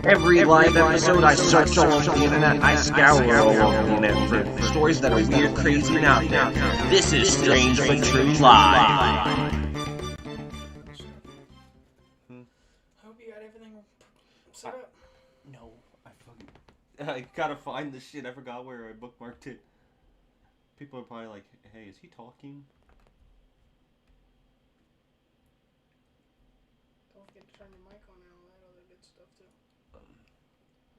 Every live episode I search all over the internet, I scour all over the internet for stories that are weird, crazy, and out there. This is Strange but True Live. I hope you got everything set up. No, I gotta find this shit. I forgot where I bookmarked it. People are probably like, hey, is he talking? Don't forget to turn your mic on and all that other good stuff too.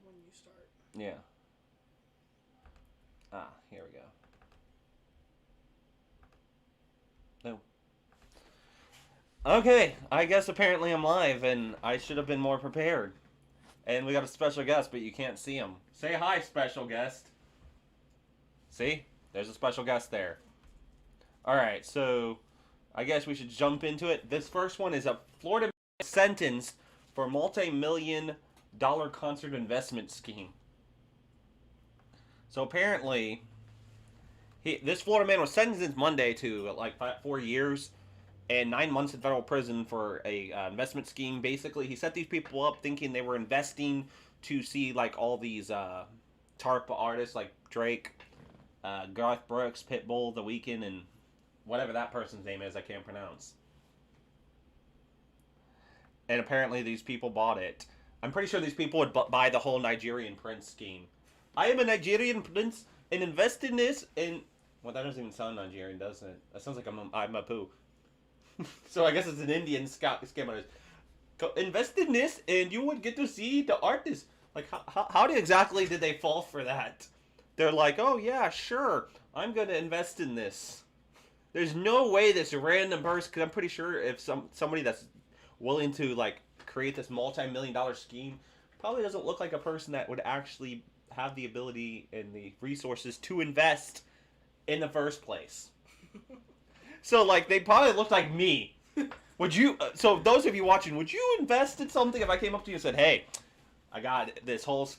When you start. Yeah. Here we go. No. Okay, I guess apparently I'm live, and I should have been more prepared. And we got a special guest, but you can't see him. Say hi, special guest. See? There's a special guest there. Alright, so I guess we should jump into it. This first one is a Florida man sentenced for a multi-million-dollar concert investment scheme. So apparently, this Florida man was sentenced Monday to like 4 years and 9 months in federal prison for a investment scheme. Basically, he set these people up thinking they were investing to see like all these TARP artists like Drake, Garth Brooks, Pitbull, The Weeknd, and whatever that person's name is I can't pronounce. And apparently these people bought it. I'm pretty sure these people would buy the whole Nigerian prince scheme. I am a Nigerian prince and invest in this and... Well, that doesn't even sound Nigerian, doesn't it? That sounds like I'm a poo. So I guess it's an Indian scam artist. Invest in this and you would get to see the artist. Like, how exactly did they fall for that? They're like, oh yeah, sure, I'm going to invest in this. There's no way this random person, because I'm pretty sure if somebody that's willing to like create this multi-million-dollar scheme probably doesn't look like a person that would actually have the ability and the resources to invest in the first place. So like they probably looked like me. Would you? So those of you watching, would you invest in something if I came up to you and said, "Hey, I got this whole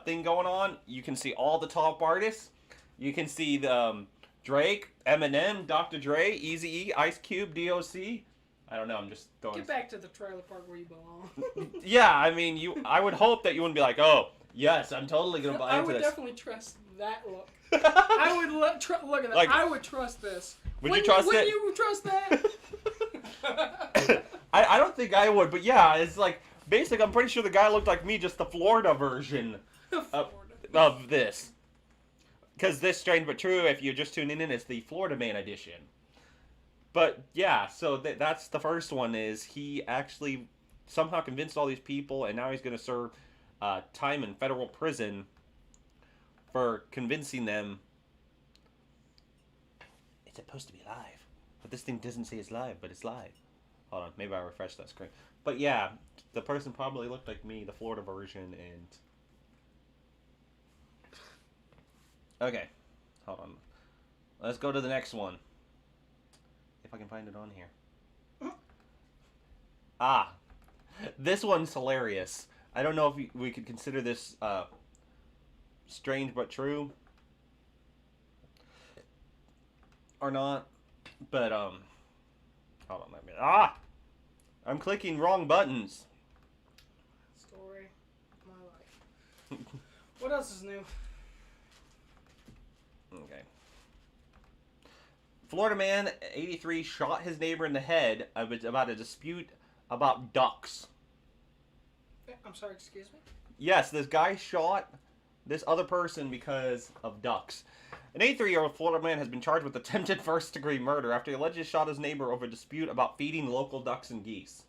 thing going on. You can see all the top artists. You can see the Drake, Eminem, Dr. Dre, Eazy-E, Ice Cube, DOC." I don't know. I'm just throwing. Get back to the trailer park where you belong. Yeah, I mean, I would hope that you wouldn't be like, "Oh, yes, I'm totally gonna buy into this." I would definitely trust that look. I would look at that. Like, I would trust this. Would you trust it? Would you trust that? I don't think I would, but yeah, it's like basic. I'm pretty sure the guy looked like me, just the Florida version of this. Because this Strange but True, if you're just tuning in, is the Florida Man edition. But yeah, so that's the first one. Is he actually somehow convinced all these people, and now he's going to serve time in federal prison for convincing them. It's supposed to be live, but this thing doesn't say it's live, but it's live. Hold on, maybe I'll refresh that screen. But yeah, the person probably looked like me, the Florida version, and... Okay, hold on. Let's go to the next one. If I can find it on here. This one's hilarious. I don't know if we could consider this strange but true or not, but hold on a minute. I'm clicking wrong buttons. Story of my life. What else is new? Okay. Florida man, 83, shot his neighbor in the head about a dispute about ducks. I'm sorry, excuse me? Yes, this guy shot this other person because of ducks. An 83-year-old Florida man has been charged with attempted first-degree murder after he allegedly shot his neighbor over a dispute about feeding local ducks and geese.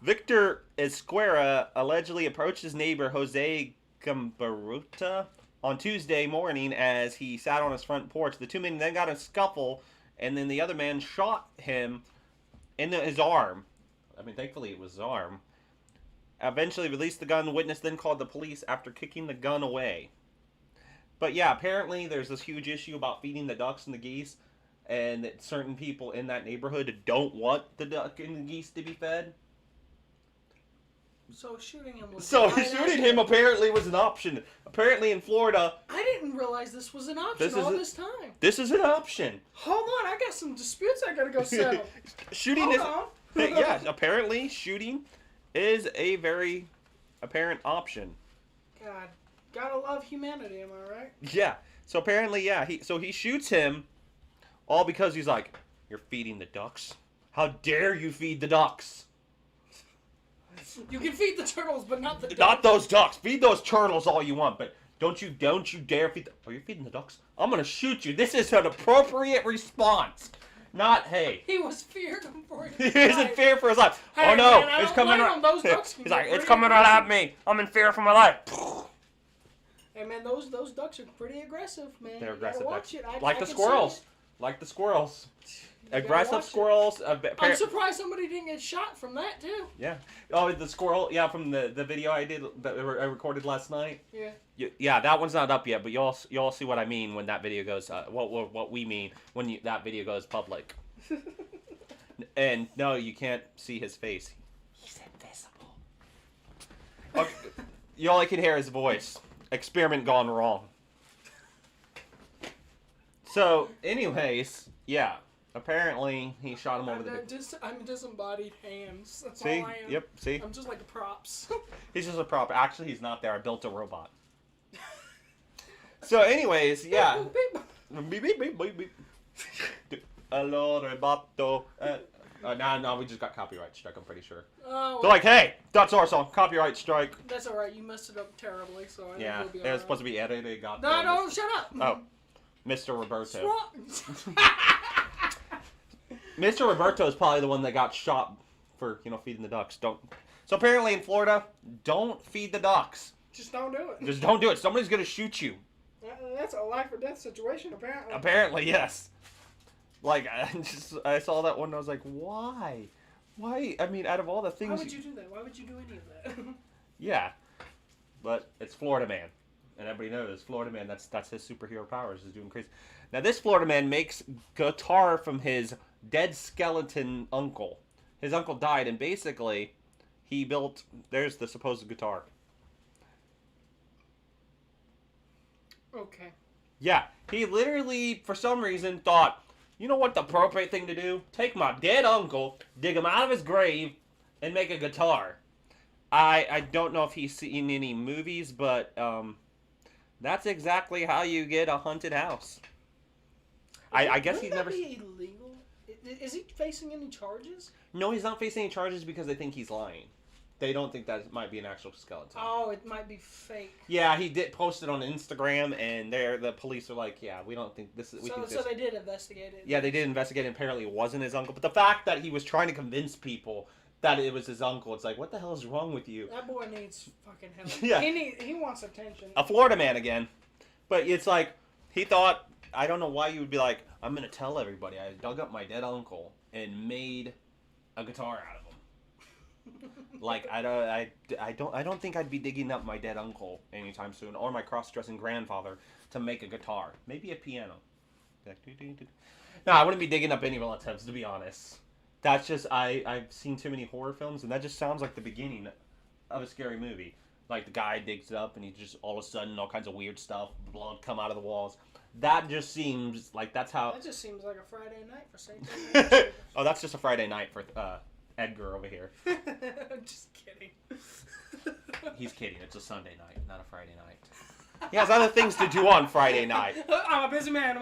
Victor Esquera allegedly approached his neighbor, Jose Gambaruta, on Tuesday morning as he sat on his front porch. The two men then got in a scuffle, and then the other man shot him in his arm. I mean, thankfully it was his arm. Eventually released the gun. The witness then called the police after kicking the gun away. But yeah, apparently there's this huge issue about feeding the ducks and the geese, and that certain people in that neighborhood don't want the duck and the geese to be fed. So shooting him was... shooting him apparently was an option. Apparently in Florida... I didn't realize this was an option all this time. This is an option. Hold on, I got some disputes I gotta go settle. Shooting Yeah, apparently shooting is a very apparent option. God, gotta love humanity, am I right? Yeah. So apparently, yeah, he shoots him all because he's like, "You're feeding the ducks. How dare you feed the ducks? You can feed the turtles, but not the ducks. Not those ducks. Feed those turtles all you want, but don't you dare feed the... Oh, you're feeding the ducks? I'm gonna shoot you. This is an appropriate response. Not, hey. He was feared for his life. He was in fear for his life. Hey, oh no, man, I it's don't coming blame him. Those ducks can He's get like, it's pretty coming right at aggressive. me. I'm in fear for my life. Hey man, those ducks are pretty aggressive, man. They're You aggressive. gotta watch it. Like I the can squirrels. see Like the squirrels. gotta Aggressive watch it. squirrels. I'm surprised somebody didn't get shot from that too. Yeah. Oh, the squirrel. Yeah, from the video I did that I recorded last night. Yeah. Yeah, that one's not up yet, but you'll see what I mean when that video goes. What we mean when that video goes public. And no, you can't see his face. He's invisible. Okay. You only can hear his voice. Experiment gone wrong. So, anyways, yeah. Apparently, he shot him over the... I'm disembodied hands. That's See? all I am. Yep, see? I'm just like the props. He's just a prop. Actually, he's not there. I built a robot. So, anyways, yeah. Beep, beep, beep, beep, beep. Hello, Rebato. No, we just got copyright strike, I'm pretty sure. Oh, They're like, hey, that's our song. Copyright strike. that's alright. You messed it up terribly, so I Yeah, think we'll be it was alright. supposed to be edited. No, shut up. Oh, Mr. Roberto. What's wrong? Mr. Roberto is probably the one that got shot for, feeding the ducks. So apparently in Florida, don't feed the ducks. Just don't do it. Just don't do it. Somebody's going to shoot you. That's a life or death situation, apparently. Apparently, yes. Like, I saw that one and I was like, why? Why? I mean, out of all the things... Why would you do that? Why would you do any of that? Yeah. But it's Florida Man. And everybody knows Florida Man, that's his superhero powers, is doing crazy. Now, this Florida Man makes guitar from his dead skeleton uncle. His uncle died, and basically, he built... There's the supposed guitar. Okay. Yeah. He literally, for some reason, thought, you know what the appropriate thing to do? Take my dead uncle, dig him out of his grave, and make a guitar. I don't know if he's seen any movies, but that's exactly how you get a haunted house. I guess he's never... Wouldn't that be illegal? Is he facing any charges? No, he's not facing any charges because they think he's lying. They don't think that might be an actual skeleton. Oh, it might be fake. Yeah, he did post it on Instagram, and the police are like, yeah, we don't think this is... So they did investigate it. Yeah, they did investigate, and apparently it wasn't his uncle. But the fact that he was trying to convince people that it was his uncle, it's like, what the hell is wrong with you? That boy needs fucking help. Yeah. He wants attention. A Florida Man again. But it's like, he thought, I don't know why you would be like, I'm going to tell everybody I dug up my dead uncle and made a guitar out of him. Like, I don't think I'd be digging up my dead uncle anytime soon, or my cross-dressing grandfather to make a guitar. Maybe a piano. No, I wouldn't be digging up any relatives, to be honest. That's just, I've seen too many horror films, and that just sounds like the beginning of a scary movie. Like, the guy digs it up, and he just, all of a sudden, all kinds of weird stuff, blood come out of the walls. That just seems like that's how... That just seems like a Friday night for Satan. Oh, that's just a Friday night for Edgar over here. I'm just kidding. He's kidding. It's a Sunday night, not a Friday night. He has other things to do on Friday night. I'm a busy man.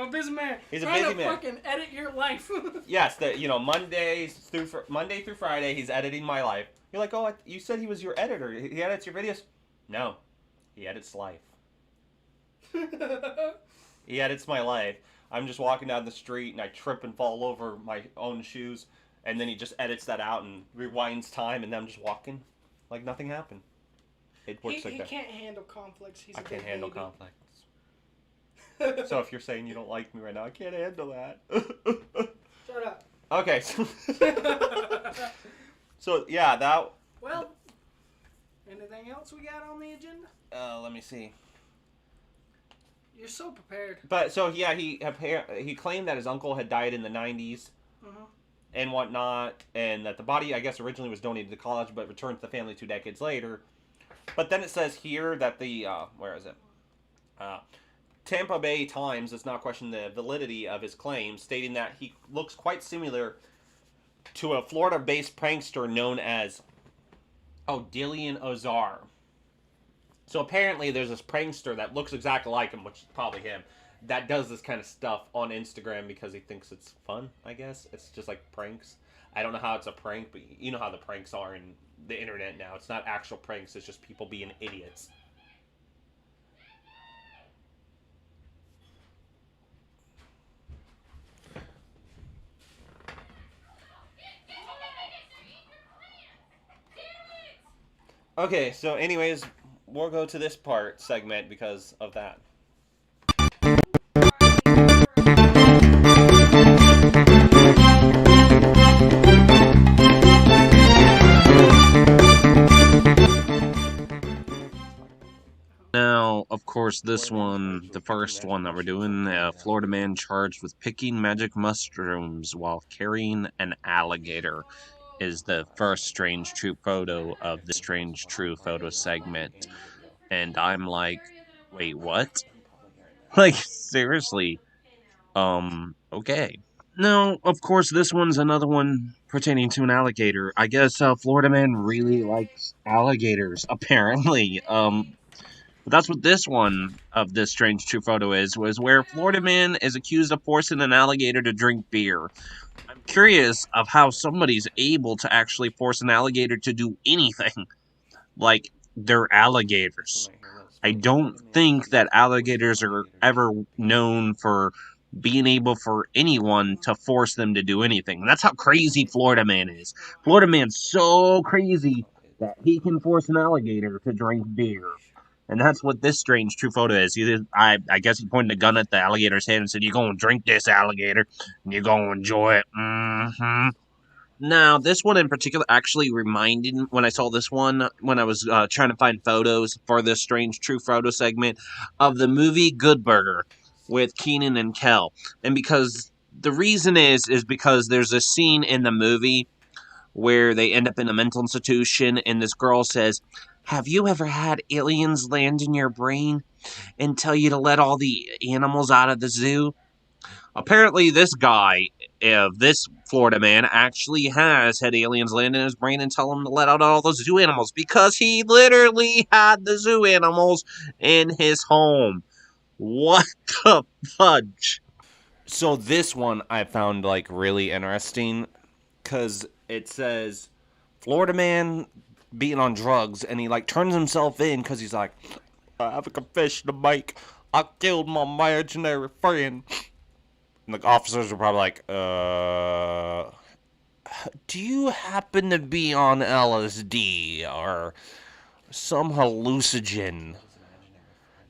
He's a Trying busy to man. fucking edit your life. Yes, Monday through Friday, he's editing my life. You're like, oh, you said he was your editor. He edits your videos. No, he edits life. He edits my life. I'm just walking down the street and I trip and fall over my own shoes, and then he just edits that out and rewinds time, and then I'm just walking like nothing happened. It works like that. He can't handle conflicts. I can't handle conflicts. So if you're saying you don't like me right now, I can't handle that. Shut up. Okay. So yeah, that. Well, anything else we got on the agenda? Let me see. You're so prepared. But so yeah, he claimed that his uncle had died in the 90s and whatnot, and that the body, I guess, originally was donated to college, but returned to the family 2 decades later. But then it says here that the where is it? Tampa Bay Times does not question the validity of his claim, stating that he looks quite similar to a Florida-based prankster known as Dillian Ozar. So apparently there's this prankster that looks exactly like him, which is probably him, that does this kind of stuff on Instagram because he thinks it's fun, I guess. It's just like pranks. I don't know how it's a prank, but you know how the pranks are in the internet now. It's not actual pranks, it's just people being idiots. Okay, so anyways, we'll go to this segment because of that. Now, of course, this one, the first one that we're doing, Florida man charged with picking magic mushrooms while carrying an alligator, is the first strange true photo of the strange true photo segment. And I'm like, wait, what? Like, seriously. Okay. Now, of course, this one's another one pertaining to an alligator. I guess Florida man really likes alligators, apparently. But that's what this one of this strange true photo was where Florida man is accused of forcing an alligator to drink beer. I'm curious of how somebody's able to actually force an alligator to do anything. Like, they're alligators. I don't think that alligators are ever known for being able for anyone to force them to do anything. That's how crazy Florida man is. Florida man's so crazy that he can force an alligator to drink beer. And that's what this strange true photo is. I guess he pointed a gun at the alligator's head and said, "You're going to drink this, alligator, and you're going to enjoy it." Mm-hmm. Now, this one in particular actually reminded me, when I saw this one, when I was trying to find photos for this strange true photo segment, of the movie Good Burger with Keenan and Kel. And because the reason is because there's a scene in the movie where they end up in a mental institution and this girl says, "Have you ever had aliens land in your brain and tell you to let all the animals out of the zoo?" Apparently, this guy, this Florida man, actually has had aliens land in his brain and tell him to let out all those zoo animals because he literally had the zoo animals in his home. What the fudge? So this one I found like really interesting because it says Florida man being on drugs and he like turns himself in because he's like, "I have a confession to make. I killed my imaginary friend." And the officers were probably like, "Do you happen to be on LSD or some hallucinogen?"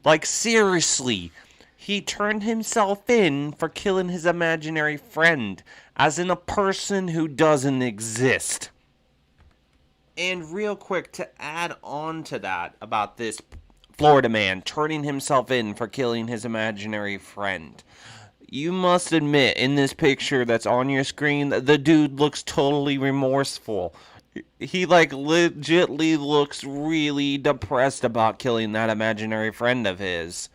Like, seriously, he turned himself in for killing his imaginary friend, as in a person who doesn't exist. And real quick, to add on to that, about this Florida man turning himself in for killing his imaginary friend, you must admit, in this picture that's on your screen, the dude looks totally remorseful. He, like, legitly looks really depressed about killing that imaginary friend of his.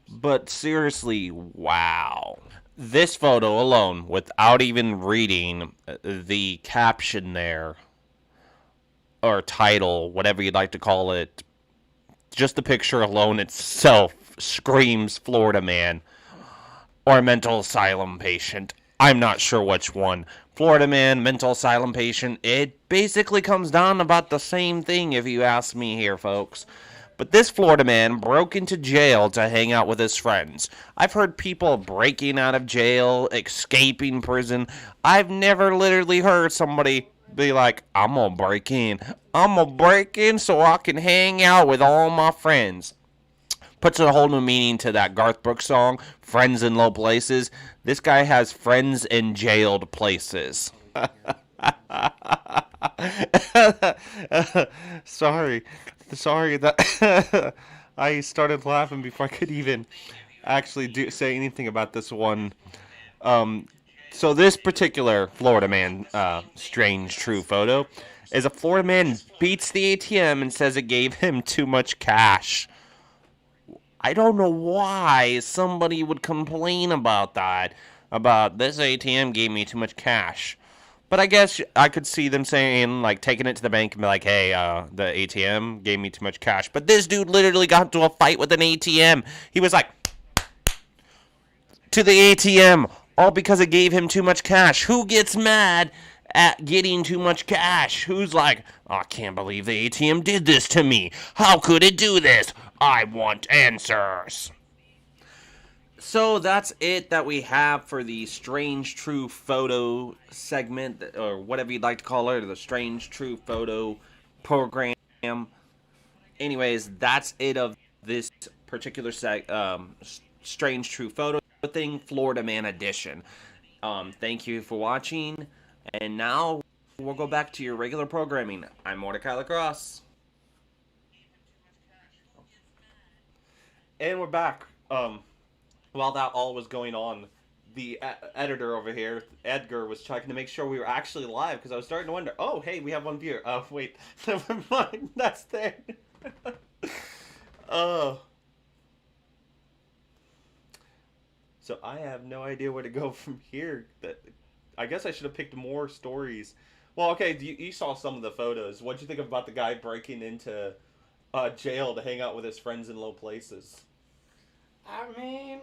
But seriously, wow. This photo alone, without even reading the caption there, or title, whatever you'd like to call it, just the picture alone itself screams Florida man. Or a mental asylum patient. I'm not sure which one. Florida man, mental asylum patient. It basically comes down about the same thing if you ask me here, folks. But this Florida man broke into jail to hang out with his friends. I've heard people breaking out of jail, escaping prison. I've never literally heard somebody be like, "I'm gonna break in. I'm gonna break in so I can hang out with all my friends." Puts a whole new meaning to that Garth Brooks song, "Friends in Low Places." This guy has friends in jailed places. Sorry that I started laughing before I could even actually say anything about this one. So this particular Florida man, strange true photo, is a Florida man beats the ATM and says it gave him too much cash. I don't know why somebody would complain about that. About this ATM gave me too much cash. But I guess I could see them saying, like, taking it to the bank and be like, hey, the ATM gave me too much cash. But this dude literally got into a fight with an ATM. He was like, to the ATM, all because it gave him too much cash. Who gets mad at getting too much cash? Who's like, oh, I can't believe the ATM did this to me. How could it do this? I want answers. So that's it that we have for the Strange True Photo segment, or whatever you'd like to call it, or the Strange True Photo program. Anyways, that's it of this particular Strange True Photo thing, Florida Man edition. Thank you for watching, and now we'll go back to your regular programming. I'm Mordecai Lacrosse. And we're back. While that all was going on, the editor over here, Edgar, was checking to make sure we were actually live, because I was starting to wonder, oh, hey, we have one viewer. Oh, wait, never mind, that's there. So I have no idea where to go from here. I guess I should have picked more stories. Well, okay, you saw some of the photos. What'd you think about the guy breaking into jail to hang out with his friends in low places? I mean,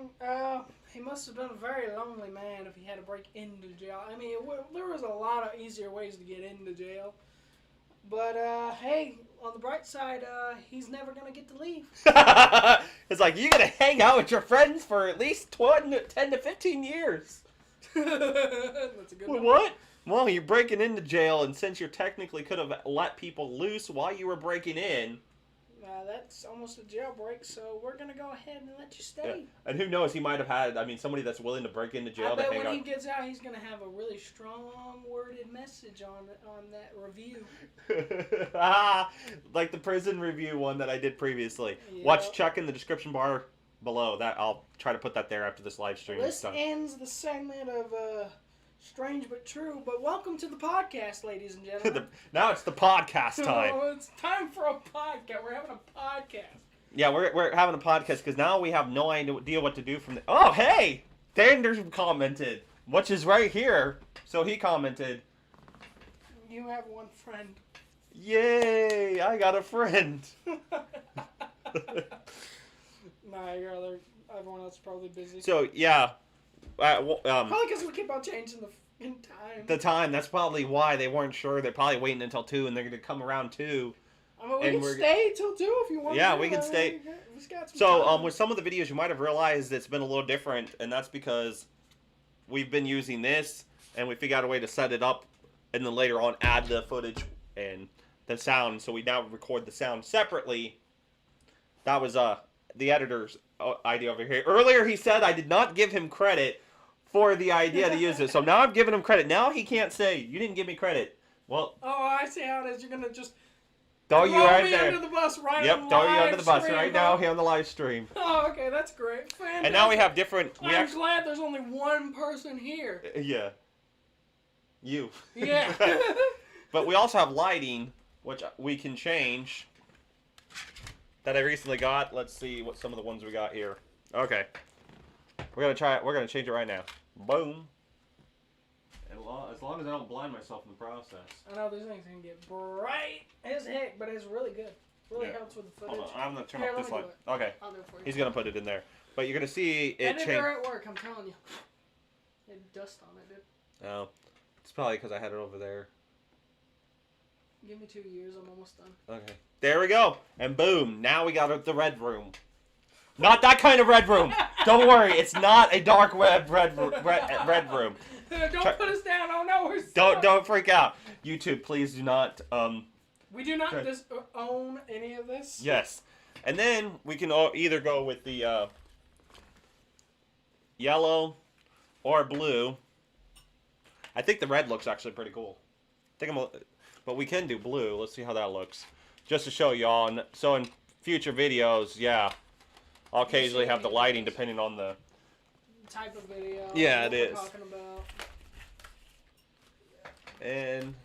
he must have been a very lonely man if he had to break into jail. I mean, there was a lot of easier ways to get into jail. But, hey, on the bright side, he's never going to get to leave. It's like, you're going to hang out with your friends for at least 10 to 15 years. That's a good one. What? Well, you're breaking into jail, and since you technically could have let people loose while you were breaking in, that's almost a jailbreak, so we're going to go ahead and let you stay. yeah. And who knows, he might have had, somebody that's willing to break into jail I bet to hang when out. he gets out, he's going to have a really strong-worded message on that review. Like the prison review one that I did previously. Yep. Check in the description bar below. That I'll try to put that there after this live stream is This done. ends the segment of Strange But True, but welcome to the podcast, ladies and gentlemen. Now it's the podcast time. It's time for a podcast. We're having a podcast. Yeah, we're having a podcast because now we have no idea what to do from the... Oh, hey! Thander commented, which is right here. So he commented, You have one friend. yay, I got a friend. Nah, everyone else is probably busy. So, yeah. Probably because we keep on changing time. The time, that's probably why they weren't sure. They're probably waiting until 2, and they're going to come around 2. I mean, we can stay till 2 if you want. Yeah, we can stay. Got some So, time. with some of the videos, you might have realized it's been a little different, and that's because we've been using this, and we figured out a way to set it up, and then later on add the footage and the sound, so we now record the sound separately. That was the editor's idea over here. Earlier, he said I did not give him credit for the idea to use it, so now I'm giving him credit. Now he can't say, you didn't give me credit. Well... Oh, I see how it is. You're going to just... Throw you right there. under the bus right Yep, on the throw you under the bus stream, right now here on the live stream. Oh, okay, that's great. Fantastic. And now we have different... I'm glad there's only one person here. Yeah. You. Yeah. But we also have lighting, which we can change. That I recently got. Let's see what some of the ones we got here. Okay. We're gonna try it. We're gonna change it right now. Boom. And as long as I don't blind myself in the process. I know these things can get bright as heck, but it's really good. Really helps with the footage. Hold on, I'm gonna turn Here, off this let me light. do it. Okay. I'll do it for you. He's gonna put it in there. But you're gonna see it change. Editor at work, I'm telling you. There's dust on it, dude. Oh. It's probably because I had it over there. Give me 2 years, I'm almost done. Okay. There we go. And boom. Now we got the red room. Not that kind of red room. Don't worry. It's not a dark web red room. Don't put us down. Oh no, we're stuck. Don't freak out. YouTube, please do not. We do not own any of this. Yes. And then we can either go with the yellow or blue. I think the red looks actually pretty cool. But we can do blue. Let's see how that looks. Just to show y'all. So in future videos, yeah, I'll occasionally have the lighting depending on the type of video. Yeah, it we're is. Talking about. And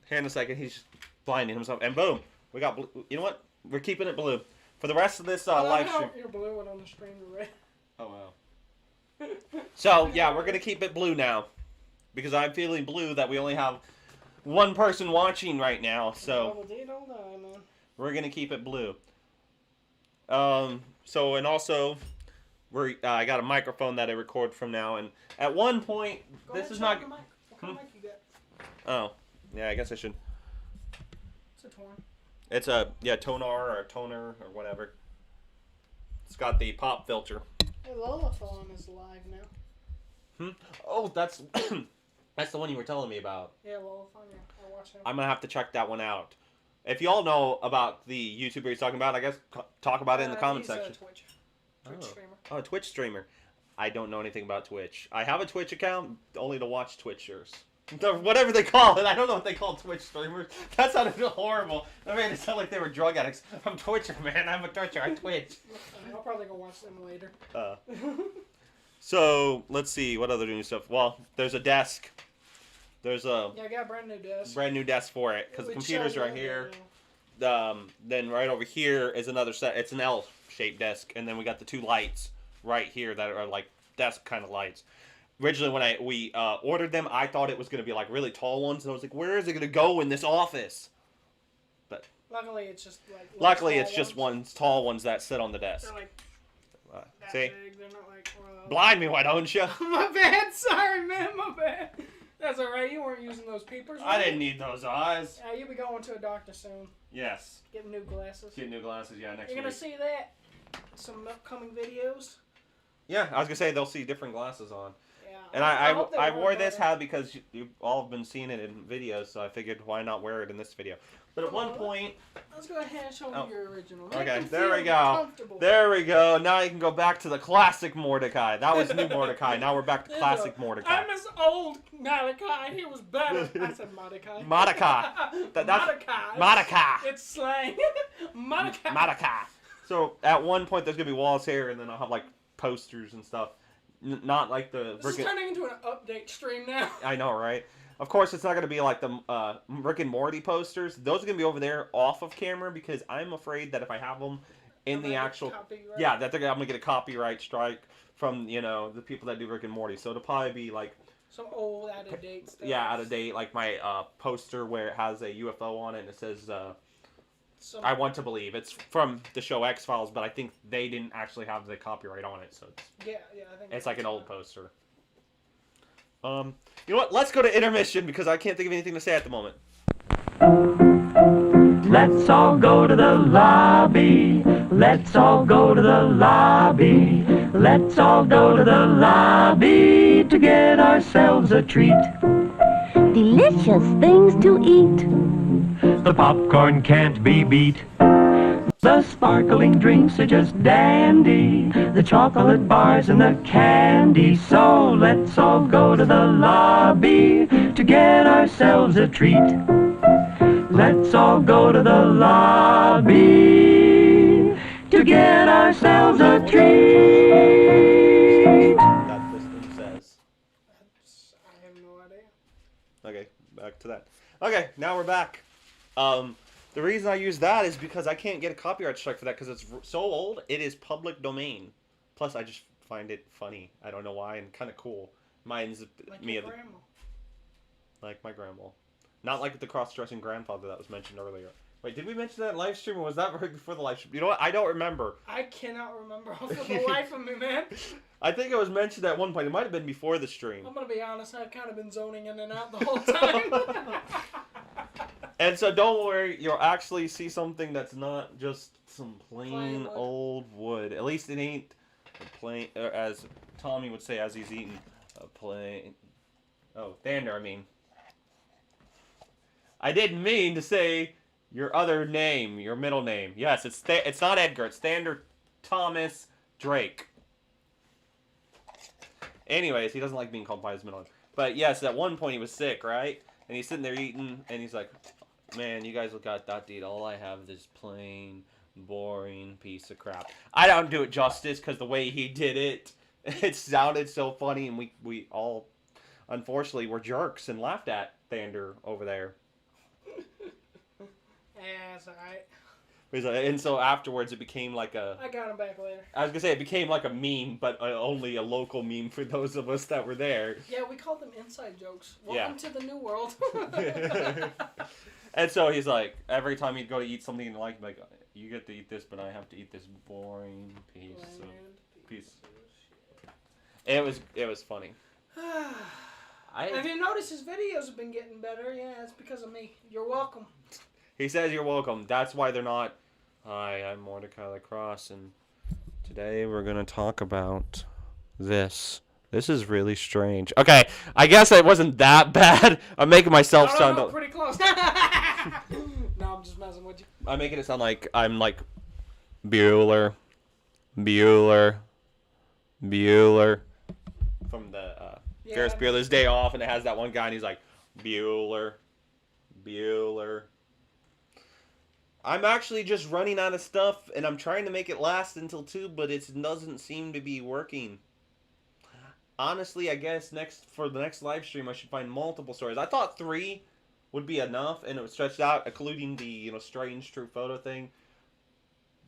here in a second, he's blinding himself. And boom, we got blue. You know what? We're keeping it blue for the rest of this live stream. You're blue and on the screen you're red. Oh wow. So yeah, we're gonna keep it blue now because I'm feeling blue that we only have one person watching right now, so Double D don't die, man. we're gonna keep it blue. So and also, I got a microphone that I record from now, and at one point, Go this ahead, is show not. the mic. What kind of mic you got? Oh, yeah, I guess I should. It's a torn. It's a toner or a toner or whatever. It's got the pop filter. Hey, Lolathon is live now. Oh, that's that's the one you were telling me about. Yeah, Lolathon, yeah. I watch him. I'm gonna have to check that one out. If you all know about the YouTuber he's talking about, I guess talk about it in the comment section. Twitch Oh. streamer. Oh, a Twitch streamer. I don't know anything about Twitch. I have a Twitch account only to watch Twitchers. Whatever they call it. I don't know what they call Twitch streamers. That sounded horrible. That made it sound like they were drug addicts. I'm Twitcher, man. I'm a Twitcher. I Twitch. I'll probably go watch them later. So, let's see. What other new stuff? Well, there's a desk. There's a Yeah, I got a brand new desk. brand new desk for it. Because the computer's right here. Then right over here is another set. It's an L-shaped desk. And then we got the two lights right here that are like desk kind of lights. Originally, when we ordered them, I thought it was going to be like really tall ones, and I was like, "Where is it going to go in this office?" But luckily, it's just like. Luckily, it's just tall ones that sit on the desk. They're like that see, big. They're not like. blind me, why don't you? My bad. Sorry, man. My bad. That's all right. You weren't using those peepers. I didn't need those eyes. Yeah, you'll be going to a doctor soon. Yes. Getting new glasses. Get new glasses, yeah, next week. You're gonna see that. Some upcoming videos. Yeah, I was gonna say they'll see different glasses on. Yeah. And hope they I work wore this better. hat because you all have been seeing it in videos, so I figured why not wear it in this video. But at one point... Let's go ahead and show you your original. Make Okay, them there we feel go. comfortable. There we go. Now you can go back to the classic Mordecai. That was new Mordecai. Now we're back to classic Mordecai. I'm as old Malachi. He was better. I said Mordecai. Mordecai. Mordecai. Mordecai. It's slang. Mordecai. Mordecai. So at one point there's gonna be walls here, and then I'll have like posters and stuff. Not like the. This is turning into an update stream now. I know, right? Of course, it's not going to be like the Rick and Morty posters. Those are going to be over there off of camera because I'm afraid that if I have them in the actual... Yeah, that I'm going to get a copyright strike from, the people that do Rick and Morty. So it'll probably be like... Some old, out-of-date stuff. Yeah, out-of-date. Like my poster where it has a UFO on it and it says... I want to believe. It's from the show X-Files, but I think they didn't actually have the copyright on it. So yeah, I think... It's like an old poster. You know what? Let's go to intermission because I can't think of anything to say at the moment. Let's all go to the lobby. Let's all go to the lobby. Let's all go to the lobby to get ourselves a treat. Delicious things to eat. The popcorn can't be beat. The sparkling drinks are just dandy. The chocolate bars and the candy. So let's all go to the lobby to get ourselves a treat. Let's all go to the lobby to get ourselves a treat. That this thing says. I have no idea. Okay, back to that. Okay, now we're back. The reason I use that is because I can't get a copyright strike for that because it's so old. It is public domain. Plus, I just find it funny. I don't know why, and kind of cool. Mine's Like me. your grandma. Like my grandma. Not like the cross-dressing grandfather that was mentioned earlier. Wait, did we mention that in live stream, or was that right before the live stream? You know what? I don't remember. I cannot remember off of the life of me, man. I think it was mentioned at one point. It might have been before the stream. I'm gonna be honest, I've kind of been zoning in and out the whole time. And so don't worry, you'll actually see something that's not just some plain wood. old wood. At least it ain't a plain, or as Tommy would say as he's eating, a plain... Oh, Thander, I mean. I didn't mean to say your other name, your middle name. Yes, it's not Edgar, it's Thander Thomas Drake. Anyways, he doesn't like being called by his middle name. But yes, at one point he was sick, right? And he's sitting there eating, and he's like, man, you guys look got that to eat. All I have is this plain, boring piece of crap. I don't do it justice, because the way he did it, it sounded so funny, and we all, unfortunately, were jerks and laughed at Thander over there. Yeah, it's alright. And so afterwards, it became like a. I got him back later. I was gonna say it became like a meme, but only a local meme for those of us that were there. Yeah, we called them inside jokes. Welcome to the new world. And so he's like, every time he'd go to eat something, like, you get to eat this, but I have to eat this boring piece of shit. It was funny. Have you noticed his videos have been getting better? Yeah, it's because of me. You're welcome. He says you're welcome. That's why they're not. Hi, I'm Mordecai Lacrosse, and today we're gonna talk about this. This is really strange. Okay, I guess it wasn't that bad. I'm making myself sound. No, pretty close. No, I'm just messing with you. I'm making it sound like I'm like Bueller from the Ferris Bueller's Day Off, and it has that one guy, and he's like Bueller. I'm actually just running out of stuff, and I'm trying to make it last until 2, but it doesn't seem to be working. Honestly, I guess for the next live stream, I should find multiple stories. I thought 3 would be enough, and it was stretched out, including the strange true photo thing.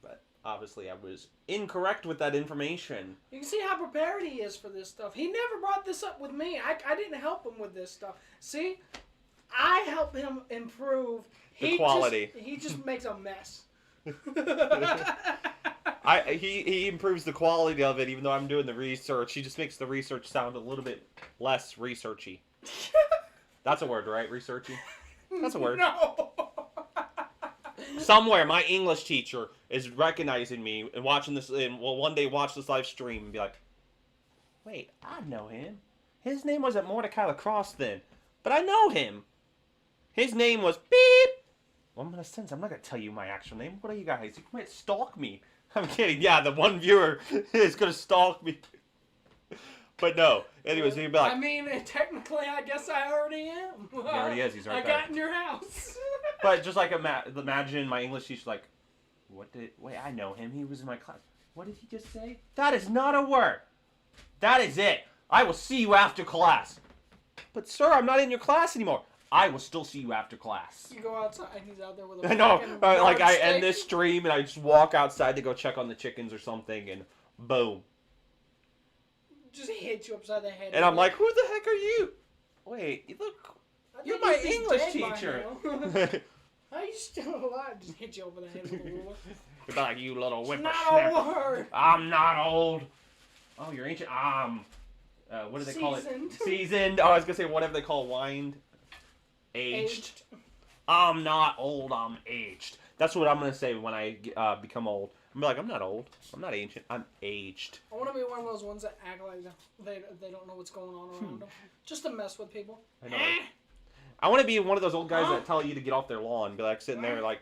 But obviously, I was incorrect with that information. You can see how prepared he is for this stuff. He never brought this up with me. I didn't help him with this stuff. See, I helped him improve. The quality. He just makes a mess. He improves the quality of it, even though I'm doing the research. He just makes the research sound a little bit less researchy. That's a word, right? Researchy? That's a word. No. Somewhere, my English teacher is recognizing me and watching this, and will one day watch this live stream and be like, wait, I know him. His name wasn't Mordecai Lacrosse then, but I know him. His name was Beep. Well, I'm not going to tell you my actual name. What are you guys? You might stalk me. I'm kidding. Yeah, the one viewer is going to stalk me. But no. Anyways, he'd be like... I mean, technically, I guess I already am. He already is. He's right I there. got in your house. But just like imagine my English teacher's like, wait, I know him. He was in my class. What did he just say? That is not a word. That is it. I will see you after class. But sir, I'm not in your class anymore. I will still see you after class. You go outside and he's out there with a I know. Like I yardstick. end this stream and I just walk outside to go check on the chickens or something, and boom. Just hit you upside the head. And I'm like, who the heck are you? Wait, you look. You're my he's English dead by teacher. now. How are you still alive? Just hit you over the head with a ruler. You're like, you little Not whippersnapper. a word. I'm not old. Oh, you're ancient. What do they call it? Seasoned. Oh, I was gonna say whatever they call wine. Aged. I'm not old. I'm aged. That's what I'm gonna say when I become old. I'm like, I'm not old. I'm not ancient. I'm aged. I want to be one of those ones that act like they don't know what's going on around them, just to mess with people. I know. I want to be one of those old guys that tell you to get off their lawn. Be like sitting there like,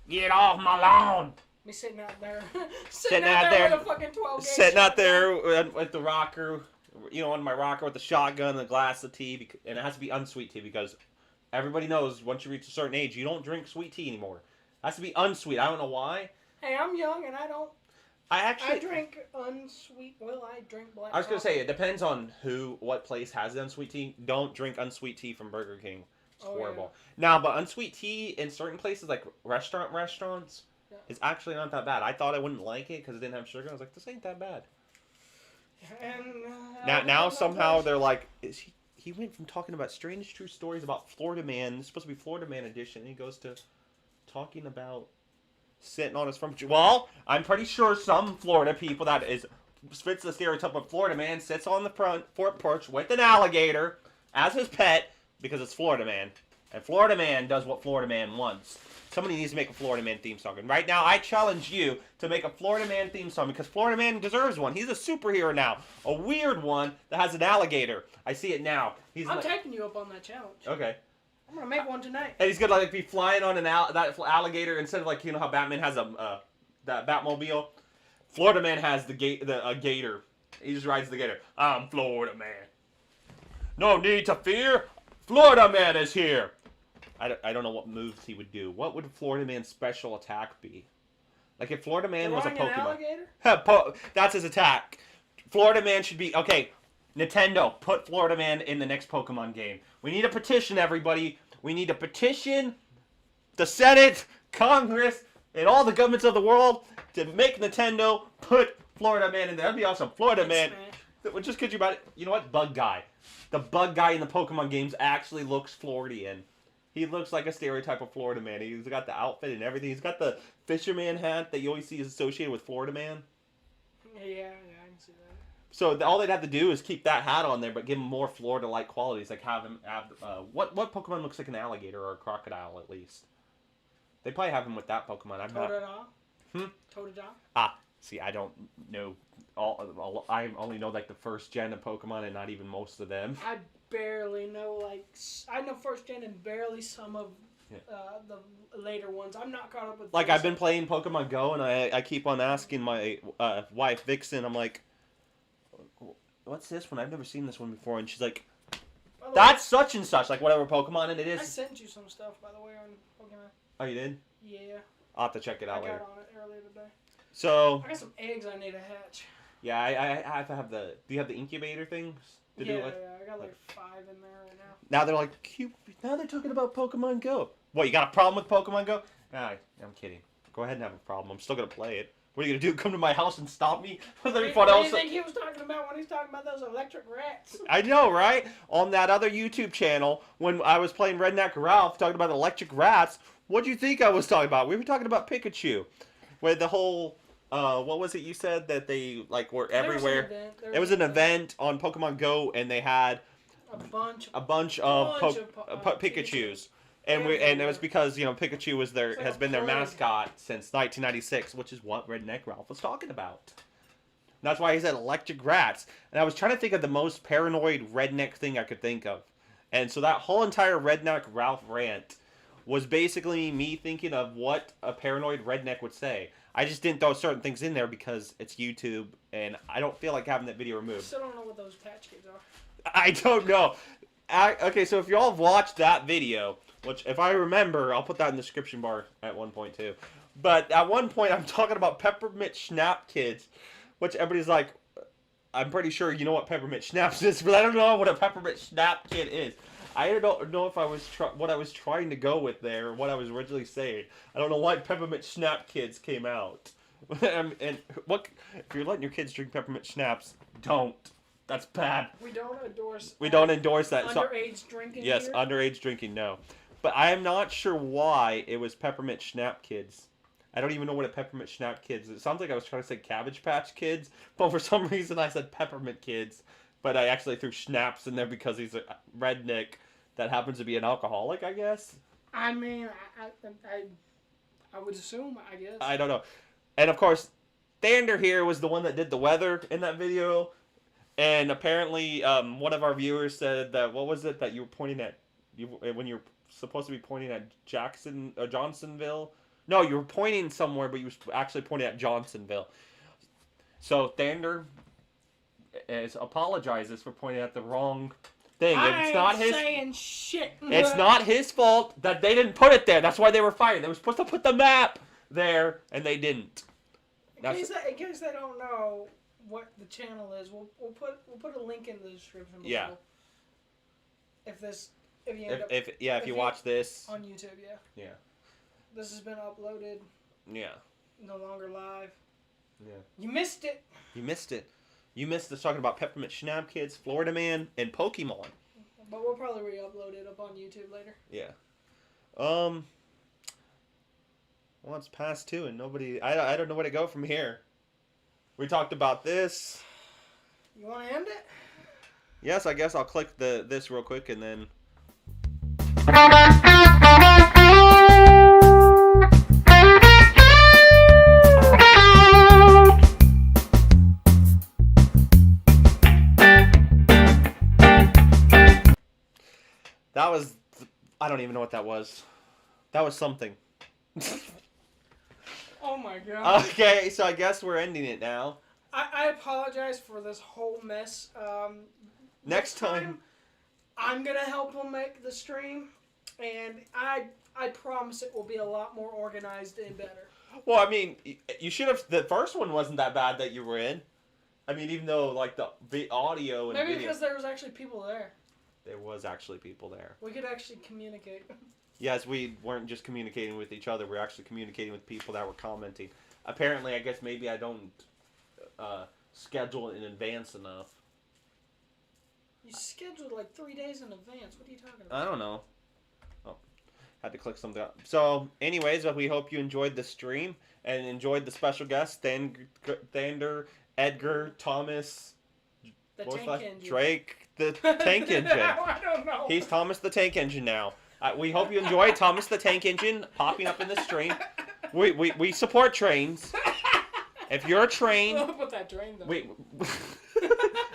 get off my lawn. Me sitting out there, sitting out there with a fucking 12 gauge. Sitting out there with the rocker, on my rocker with the shotgun and the glass of tea, and it has to be unsweet tea because everybody knows once you reach a certain age, you don't drink sweet tea anymore. It has to be unsweet. I don't know why. Hey, I'm young and I drink unsweet. Well, I drink black. I was gonna say it depends on what place has the unsweet tea. Don't drink unsweet tea from Burger King. It's horrible. Yeah. Now, but unsweet tea in certain places like restaurants is actually not that bad. I thought I wouldn't like it because it didn't have sugar. I was like, this ain't that bad. And now somehow they're like, he went from talking about strange true stories about Florida Man. It's supposed to be Florida Man edition. And he goes to talking about sitting on his front porch. Well, I'm pretty sure some Florida people fits the stereotype of Florida Man sits on the front porch with an alligator as his pet because it's Florida Man. And Florida Man does what Florida Man wants. Somebody needs to make a Florida Man theme song. And right now, I challenge you to make a Florida Man theme song because Florida Man deserves one. He's a superhero now. A weird one that has an alligator. I see it now. I'm taking you up on that challenge. Okay. I'm going to make one tonight. And he's going to be flying on that alligator instead of how Batman has that Batmobile. Florida Man has a gator. He just rides the gator. I'm Florida Man. No need to fear. Florida Man is here. I don't know what moves he would do. What would Florida Man's special attack be? Like if Florida Man was a Pokemon. Alligator? That's his attack. Florida Man should be... Okay, Nintendo, put Florida Man in the next Pokemon game. We need a petition, everybody. We need to petition the Senate, Congress, and all the governments of the world to make Nintendo put Florida Man in there. That'd be awesome. Florida Man. Just because you about it. You know what? Bug guy. The bug guy in the Pokemon games actually looks Floridian. He looks like a stereotype of Florida Man. He's got the outfit and everything. He's got the fisherman hat that you always see is associated with Florida Man. Yeah, I can see that. So all they'd have to do is keep that hat on there, but give him more Florida-like qualities. Like have him have what Pokemon looks like an alligator or a crocodile at least. They probably have him with that Pokemon. I'm not. Totodile? See, I don't know. I only know like the first gen of Pokemon and not even most of them. I barely know I know first gen and barely some of the later ones. I'm not caught up with. Like I've been playing Pokemon Go and I keep on asking my wife Vixen. I'm like, what's this one? I've never seen this one before, and she's like, that's such and such, like whatever Pokemon, and it is. I sent you some stuff by the way on Pokemon. Oh, you did? Yeah. I'll have to check it out later. I got on it earlier today. So. I got some eggs I need to hatch. Yeah, I have to have the. Do you have the incubator things? Yeah, I got like 5 in there right now. Now they're like cute. Now they're talking about Pokemon Go. What, you got a problem with Pokemon Go? Nah, I'm kidding. Go ahead and have a problem. I'm still gonna play it. What are you gonna do? Come to my house and stop me? What do you think he was talking about when he's talking about those electric rats? I know, right? On that other YouTube channel, when I was playing Redneck Ralph, talking about electric rats, what do you think I was talking about? We were talking about Pikachu, where the whole. What was it you said that they like were everywhere? It was an event on Pokemon Go, and they had a bunch of Pikachus, and it was because Pikachu was has been their mascot since 1996, which is what Redneck Ralph was talking about. And that's why he said electric rats, and I was trying to think of the most paranoid redneck thing I could think of, and so that whole entire Redneck Ralph rant was basically me thinking of what a paranoid redneck would say. I just didn't throw certain things in there because it's YouTube, and I don't feel like having that video removed. I still don't know what those patch kids are. I don't know. Okay, so if y'all have watched that video, which if I remember, I'll put that in the description bar at one point too. But at one point, I'm talking about Peppermint Schnapp kids, which everybody's like, I'm pretty sure you know what Peppermint Schnaps is, but I don't know what a Peppermint Schnapp kid is. I don't know if I was what I was trying to go with there, or what I was originally saying. I don't know why Peppermint Schnapp kids came out. And what if you're letting your kids drink peppermint schnapps? Don't. That's bad. We don't endorse. We don't endorse that. Underage drinking. Yes, here? Underage drinking. No, but I am not sure why it was Peppermint Schnapp kids. I don't even know what a Peppermint Schnapp kids is. It sounds like I was trying to say Cabbage Patch Kids, but for some reason I said Peppermint Kids. But I actually threw Schnaps in there because he's a redneck that happens to be an alcoholic, I guess. I mean, I would assume, I guess. I don't know. And of course, Thander here was the one that did the weather in that video. And apparently, one of our viewers said that, what was it that you were pointing at? When you were supposed to be pointing at Johnsonville? No, you were pointing somewhere, but you were actually pointing at Johnsonville. So Thander apologizes for pointing at the wrong thing. It's not his. Saying shit. It's not his fault that they didn't put it there. That's why they were fired. They were supposed to put the map there, and they didn't. In case they don't know what the channel is, we'll put a link in the description below. Yeah. If you watch this on YouTube, yeah. Yeah. This has been uploaded. Yeah. No longer live. Yeah. You missed it. You missed it. You missed us talking about Peppermint Schnapp Kids, Florida Man, and Pokemon. But we'll probably re-upload it up on YouTube later. Yeah. Well, it's past 2 and nobody. I don't know where to go from here. We talked about this. You want to end it? Yes, I guess I'll click this real quick and then. That was. I don't even know what that was. That was something. Oh my god. Okay, so I guess we're ending it now. I apologize for this whole mess. Next time, I'm gonna help him make the stream, and I promise it will be a lot more organized and better. Well, I mean, you should have. The first one wasn't that bad that you were in. I mean, even though like the audio and maybe video. because there was actually people there. There was actually people there. We could actually communicate. Yes, we weren't just communicating with each other. We're actually communicating with people that were commenting. Apparently, I guess maybe I don't schedule it in advance enough. You scheduled like 3 days in advance. What are you talking about? I don't know. Oh, had to click something up. So, anyways, we hope you enjoyed the stream and enjoyed the special guests, Thander, Edgar, Thomas, The tank engine. Drake, the tank engine. I don't know. He's Thomas the Tank Engine now. We hope you enjoy Thomas the Tank Engine popping up in the stream. We support trains. If you're a train, Put that train though. wait.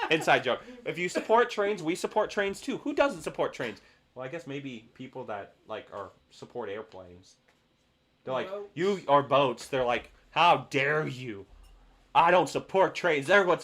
Inside joke. If you support trains, we support trains too. Who doesn't support trains? Well, I guess maybe people that support airplanes. They're like, Boats. you are boats. They're like, how dare you? I don't support trains. Everyone's